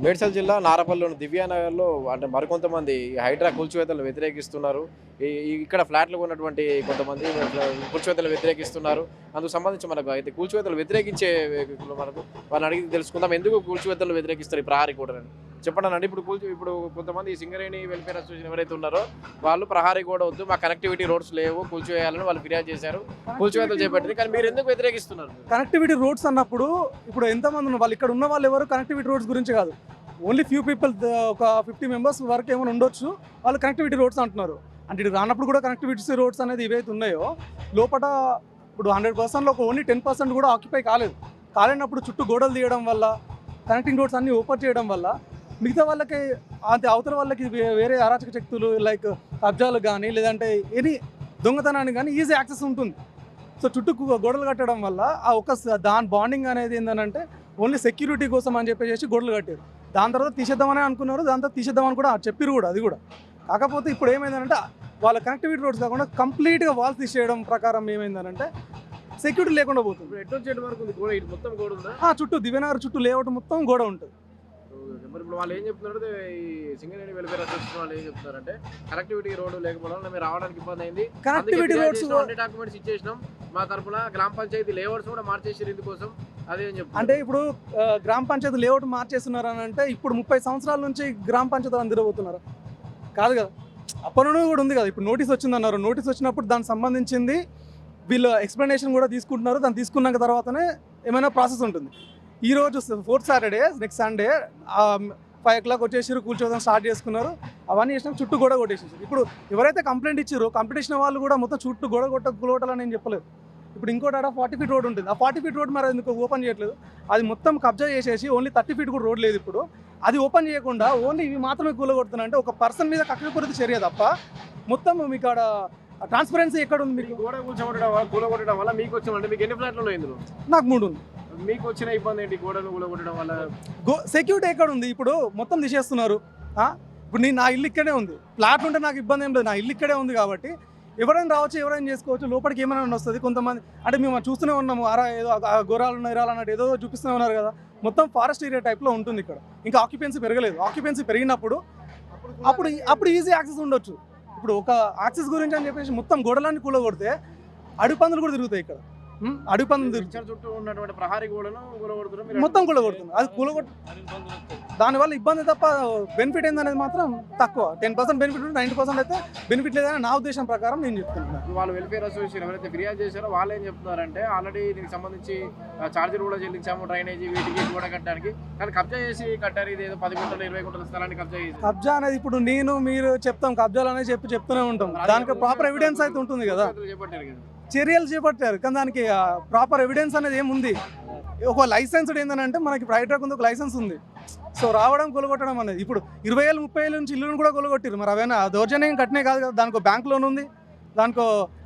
మేడ్చల్ జిల్లా నారపల్లిలోని దివ్యానగర్లో అంటే మరికొంతమంది హైడ్రా కూల్చివేతలను వ్యతిరేకిస్తున్నారు. ఇక్కడ ఫ్లాట్లు ఉన్నటువంటి కొంతమంది కూల్చివేతలు వ్యతిరేకిస్తున్నారు. అందుకు సంబంధించి మనకు అయితే కూల్చివేతలు వ్యతిరేకించే మనకు వాళ్ళని అడిగి తెలుసుకుందాం. ఎందుకు కూల్చివేతలు వ్యతిరేకిస్తారు ఈ ప్రహారీ గోడలని చెప్పండి. ఇప్పుడు కొంతమంది సింగరేణి వెల్ఫేర్ అసోసియేషన్ ఎవరైతే ఉన్నారో వాళ్ళు ప్రహారీ గోడ వద్దు, మా కనెక్టివిటీ రోడ్స్ లేవు, కూల్చివేయాలని వాళ్ళు ఫిర్యాదు చేశారు. కూల్చివేతలు చేపట్టింది. కానీ మీరు ఎందుకు వ్యతిరేకిస్తున్నారు? కనెక్టివిటీ రోడ్స్ అన్నప్పుడు ఇప్పుడు ఎంతమంది ఉన్నారు? వాళ్ళు ఇక్కడ ఉన్న వాళ్ళు ఎవరు కనెక్టివిటీ రోడ్స్ గురించి కాదు. ఓన్లీ ఫ్యూ పీపుల్, ఒక 50 మెంబర్స్ వరకు ఏమైనా ఉండొచ్చు, వాళ్ళు కనెక్టివిటీ రోడ్స్ అంటున్నారు. అంటే ఇది రానప్పుడు కూడా కనెక్టివిటీ రోడ్స్ అనేది ఏవైతే ఉన్నాయో లోపల ఇప్పుడు 100%లో ఓన్లీ 10% కూడా ఆక్యుపై కాలేనప్పుడు చుట్టూ గోడలు తీయడం వల్ల, కనెక్టింగ్ రోడ్స్ అన్నీ ఓపెన్ చేయడం వల్ల మిగతా వాళ్ళకి అంటే అవతల వాళ్ళకి వేరే అరాచక శక్తులు లైక్ కబ్జాలు కానీ లేదంటే ఎనీ దొంగతనానికి కానీ ఈజీ యాక్సెస్ ఉంటుంది. సో చుట్టూ గోడలు కట్టడం వల్ల ఆ ఒక దాని బాండింగ్ అనేది ఏంటంటే ఓన్లీ సెక్యూరిటీ కోసం అని చెప్పేసి గోడలు కట్టారు. దాని తర్వాత తీసేద్దామని అనుకున్నారు, దాని తర్వాత తీసేద్దామని కూడా చెప్పారు కూడా. అది కూడా కాకపోతే ఇప్పుడు ఏమైందంటే వాళ్ళ కనెక్టివిటీ రోడ్స్ కాకుండా కంప్లీట్గా వాల్స్ తీసేయడం ప్రకారం ఏమైందనంటే సెక్యూరిటీ లేకుండా పోతుంది. మొత్తం గోడ ఉందా? చుట్టూ దివ్యనగర్ చుట్టూ లేఅవుట్ మొత్తం గోడ ఉంటుంది. మరి ఇప్పుడు వాళ్ళు ఏం చెప్తున్నారు, ఈ సింగరేణి వెల్ఫేర్ అసోసియేషన్ వాళ్ళు ఏం చెప్తున్నారంటే కనెక్టివిటీ రోడ్డు లేకపోవడం వల్ల మీరు రావడానికి ఇబ్బంది అయింది. కనెక్టివిటీ రోడ్స్ అన్ని డాక్యుమెంట్స్ ఇచ్చేసినాం, మా తరఫున గ్రామ పంచాయతీ లేఅవుట్స్ కూడా మార్చేసారు ఇందుకోసం. అదేం చెప్తారు అంటే ఇప్పుడు గ్రామ పంచాయతీ లేఅవుట్ మార్చేస్తున్నారు అని అంటే ఇప్పుడు 30 సంవత్సరాల నుంచి గ్రామ పంచాయతీ అందరబోతున్నారు కాదు కదా. అప్పటి నుండి కూడా ఉంది కదా. ఇప్పుడు నోటీస్ వచ్చిందన్నారు, నోటీస్ వచ్చినప్పుడు దానికి సంబంధించింది వీళ్ళు ఎక్స్ప్లెనేషన్ కూడా తీసుకుంటున్నారు. దాన్ని తీసుకున్నాక తర్వాతనే ఏమైనా ప్రాసెస్ ఉంటుంది. ఈరోజు 4th Saturday, next Sunday 5 o'clock వచ్చేసి కూర్చోవడం స్టార్ట్ చేసుకున్నారు. అవన్నీ చేసినాక చుట్టూ గోడ కొట్టేసేసారు. ఇప్పుడు ఎవరైతే కంప్లైంట్ ఇచ్చారో కంప్లైంట్ ఇచ్చిన వాళ్ళు కూడా మొత్తం చుట్టూ గోడ కూలగొట్టాలని నేను చెప్పలేదు. ఇప్పుడు ఇంకోటి 40 feet రోడ్ ఉంటుంది. ఆ 40 feet రోడ్ మరి ఎందుకు ఓపెన్ చేయట్లేదు? అది మొత్తం కబ్జా చేసేసి ఓన్లీ 30 feet కూడా రోడ్ లేదు. ఇప్పుడు అది ఓపెన్ చేయకుండా ఓన్లీ ఇవి మాత్రమే కూలగొడుతున్నా అంటే ఒక పర్సన్ మీద కక్షపూరిత చర్య తప్ప మొత్తం మీకు ఆడ ట్రాన్స్పరెన్సీ ఎక్కడ ఉంది? మీకు గోడ కూలగొట్టడం వల్ల మీకు వచ్చిన మీకు ఎన్ని ఫ్లాట్లు ఇందులో? నాకు 3 ఉంది. మీకు వచ్చిన ఇబ్బంది ఏంటి? గోడలు కూలగొట్టడం వల్ల సెక్యూరిటీ ఎక్కడ ఉంది? ఇప్పుడు మొత్తం తీసేస్తున్నారు. ఇప్పుడు నా ఇల్లు ఇక్కడే ఉంది. ఫ్లాట్ ఉంటే నాకు ఇబ్బంది ఏం లేదు, నా ఇల్లు ఇక్కడే ఉంది కాబట్టి ఎవరైనా రావచ్చు, ఎవరైనా చేసుకోవచ్చు. లోపలికి ఏమైనా వస్తుంది. కొంతమంది అంటే మేము చూస్తూనే ఉన్నాము, ఏదో గోరాలు ఉన్నాయి అన్నట్టు ఏదో చూపిస్తూనే ఉన్నారు కదా. మొత్తం ఫారెస్ట్ ఏరియా టైప్లో ఉంటుంది ఇక్కడ. ఇంకా ఆక్యుపెన్సీ పెరగలేదు. ఆక్యుపెన్సీ పెరిగినప్పుడు అప్పుడు ఈజీ యాక్సెస్ ఉండొచ్చు. ఇప్పుడు ఒక యాక్సెస్ గురించి అని చెప్పేసి మొత్తం గోడలన్నీ కూలగొడితే అడవి పందులు కూడా తిరుగుతాయి ఇక్కడ. అడవి పందులు చుట్టూ ఉన్నటువంటి ప్రహారీ గోడను మొత్తం కూలగొడుతుంది. అది దానివల్ల ఇబ్బంది తప్ప బెనిఫిట్ ఏందనేది మాత్రం తక్కువ. 10% బెనిఫిట్ ఉంటే 90% అయితే బెనిఫిట్ లేదని నా ఉద్దేశం ప్రకారం నేను చెప్తున్నాను. వాళ్ళు వెల్ఫేర్ అసోసియేషన్ ఎవరైతే ఫిర్యాదు చేశారో వాళ్ళు ఏం చెప్తున్నారంటే ఆల్రెడీ దీనికి సంబంధించి ఛార్జీలు కూడా చెల్లించాము, డ్రైనేజీ వీటికి కూడా కట్టడానికి, కానీ కబ్జా చేసి కట్టారు. ఇది ఏదో 10 గుంటలు 20 గుంటల స్థలాన్ని కబ్జా అనేది ఇప్పుడు మీరు చెప్తాం కబ్జాలు అనేది చెప్తూనే ఉంటాం. దానికి ప్రాపర్ ఎవిడెన్స్ అయితే ఉంటుంది కదా. చర్యలు చేపట్టారు కానీ దానికి ప్రాపర్ ఎవిడెన్స్ అనేది ఏముంది? ఒక లైసెన్స్డ్ ఏంటంటే మనకి ప్రైవేట్ ఉంది, ఒక లైసెన్స్ ఉంది. సో రావడం కొలగొట్టడం అనేది ఇప్పుడు 20 ఏళ్ళు 30 ఏళ్ళ నుంచి ఇల్లును కూడా కొలగొట్టారు. మరి అవైనా దౌర్జన్యం కట్టినే కాదు కదా. దానికి బ్యాంక్ లోన్ ఉంది, దానికి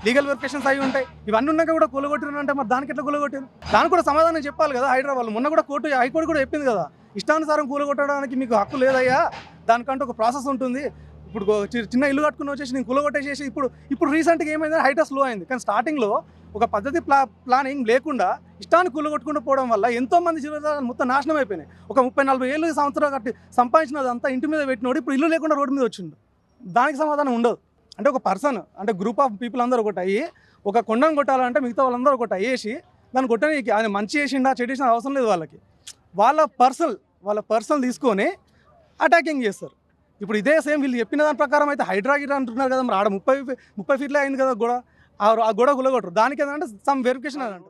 లీగల్ వెరిఫికేషన్స్ అవి ఉంటాయి. ఇవన్నీ ఉన్నాక కూడా కొలగొట్టారు అంటే మరి దానికి ఎట్లా కొలగొట్టారు? దానికి కూడా సమాధానం చెప్పాలి కదా. హైదరాబాద్ మొన్న కూడా హైకోర్టు కూడా చెప్పింది కదా, ఇష్టానుసారం కూలగొట్టడానికి మీకు హక్కు లేదయ్యా, దానికంటే ఒక ప్రాసెస్ ఉంటుంది. ఇప్పుడు చిన్న ఇల్లు కట్టుకుని వచ్చేసి నేను కూలగొట్టేసేసి ఇప్పుడు రీసెంట్గా ఏమైందంటే హైట్ స్లో అయింది. కానీ స్టార్టింగ్లో ఒక పద్ధతి ప్లానింగ్ లేకుండా ఇష్టాన్ని కూలగొట్టుకుంటూ పోవడం వల్ల ఎంతోమంది జీవితాలు మొత్తం నాశనం అయిపోయినాయి. ఒక 30-40 ఏళ్ళు సంవత్సరాలు కట్టి సంపాదించినదంతా ఇంటి మీద పెట్టినోడు ఇప్పుడు ఇల్లు లేకుండా రోడ్డు మీద వచ్చిండు. దానికి సమాధానం ఉండదు. అంటే ఒక పర్సన్ అంటే గ్రూప్ ఆఫ్ పీపుల్ అందరూ ఒకటి అయ్యి ఒక కొండను కొట్టాలంటే మిగతా వాళ్ళందరూ ఒకటి అయ్యేసి దాన్ని కొట్టడానికి ఆయన మంచి చేసిండా చెడు చేసిన అవసరం లేదు. వాళ్ళకి వాళ్ళ పర్సనల్ తీసుకొని అటాకింగ్ చేస్తారు. ఇప్పుడు ఇదే సేమ్ వీళ్ళు చెప్పిన దాని ప్రకారం అయితే హైడ్రా అంటున్నారు కదా. మరి ఆడ 30 feet అయింది కదా గోడ. ఆ గోడ కూలగొట్టరు. దానికి ఏంటంటే సమ్ వెరిఫికేషన్ అని అంటారు.